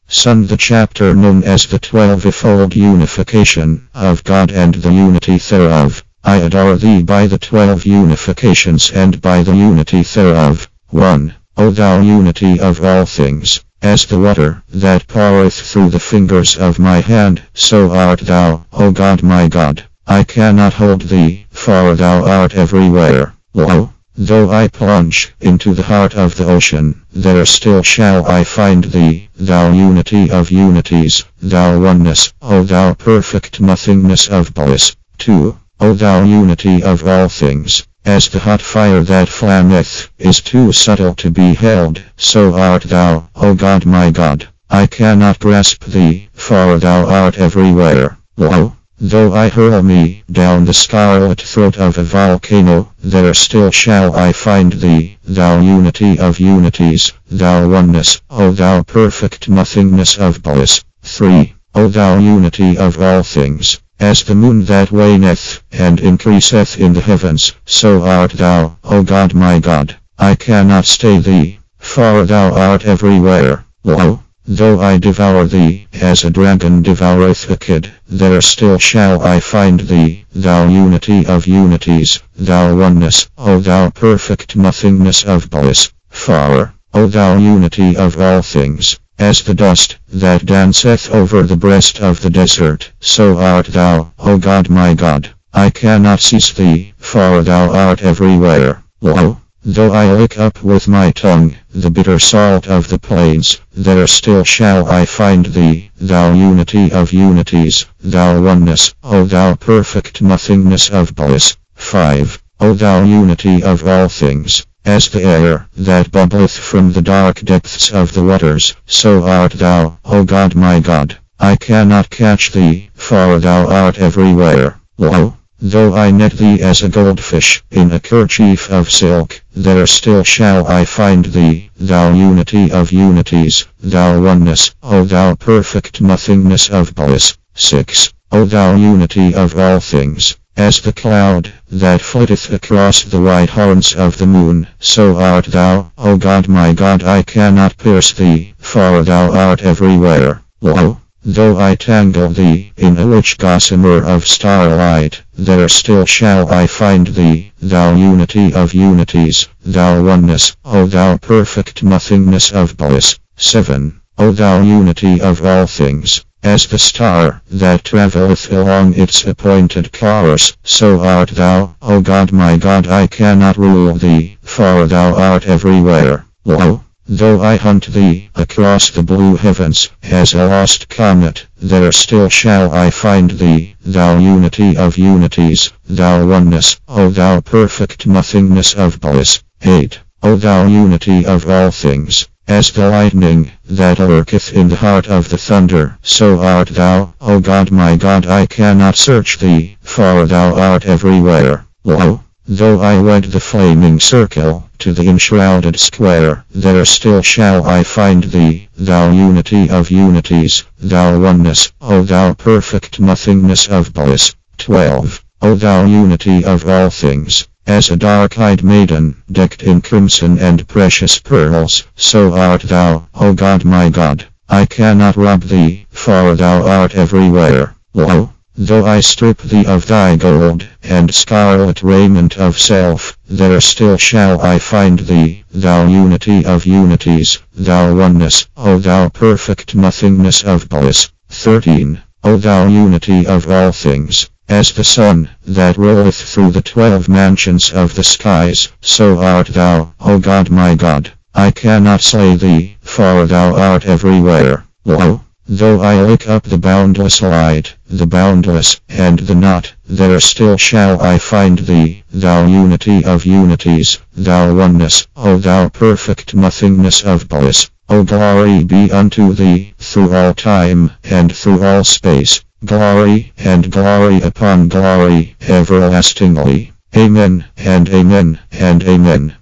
Son, the chapter known as the 12-fold unification of God and the unity thereof. I adore thee by the 12 unifications and by the unity thereof. 1. O thou unity of all things, as the water that poureth through the fingers of my hand, so art thou, O God my God. I cannot hold thee, for thou art everywhere. Lo, though I plunge into the heart of the ocean, there still shall I find thee, thou unity of unities, thou oneness, O thou perfect nothingness of bliss. 2. O thou unity of all things, as the hot fire that flammeth is too subtle to be held, so art thou, O God my God. I cannot grasp thee, for thou art everywhere. Lo, though I hurl me down the scarlet throat of a volcano, there still shall I find thee, thou unity of unities, thou oneness, O thou perfect nothingness of bliss. 3. O thou unity of all things, as the moon that waneth and increaseth in the heavens, so art thou, O God my God. I cannot stay thee, for thou art everywhere. Lo, though I devour thee, as a dragon devoureth a kid, there still shall I find thee, thou unity of unities, thou oneness, O thou perfect nothingness of bliss. 4. O thou unity of all things, as the dust that danceth over the breast of the desert, so art thou, O God my God. I cannot cease thee, for thou art everywhere. Lo, though I lick up with my tongue the bitter salt of the plains, there still shall I find thee, thou unity of unities, thou oneness, O thou perfect nothingness of bliss. 5. O thou unity of all things, as the air that bubbleth from the dark depths of the waters, so art thou, O God my God. I cannot catch thee, for thou art everywhere. Lo, though I net thee as a goldfish in a kerchief of silk, there still shall I find thee, thou unity of unities, thou oneness, O thou perfect nothingness of bliss. 6. O thou unity of all things, as the cloud that flitteth across the white horns of the moon, so art thou, O God my God. I cannot pierce thee, for thou art everywhere. Lo, though I tangle thee in a rich gossamer of starlight, there still shall I find thee, thou unity of unities, thou oneness, O thou perfect nothingness of bliss. 7. O thou unity of all things, as the star that travelleth along its appointed course, so art thou, O God my God. I cannot rule thee, for thou art everywhere. Lo, though I hunt thee across the blue heavens as a lost comet, there still shall I find thee, thou unity of unities, thou oneness, O thou perfect nothingness of bliss. 8. O thou unity of all things, as the lightning that lurketh in the heart of the thunder, so art thou, O God my God. I cannot search thee, for thou art everywhere. Lo, though I wed the flaming circle to the enshrouded square, there still shall I find thee, thou unity of unities, thou oneness, O thou perfect nothingness of bliss. 12. O thou unity of all things, as a dark-eyed maiden decked in crimson and precious pearls, so art thou, O God my God. I cannot rob thee, for thou art everywhere. Lo, though I strip thee of thy gold and scarlet raiment of self, there still shall I find thee, thou unity of unities, thou oneness, O thou perfect nothingness of bliss. 13. O thou unity of all things, as the sun that rolleth through the 12 mansions of the skies, so art thou, O God my God. I cannot slay thee, for thou art everywhere. Lo, though I lick up the boundless light, the boundless, and the not, there still shall I find thee, thou unity of unities, thou oneness, O thou perfect nothingness of bliss. O glory be unto thee, through all time, and through all space. Glory and glory upon glory, everlastingly. Amen, and amen, and amen.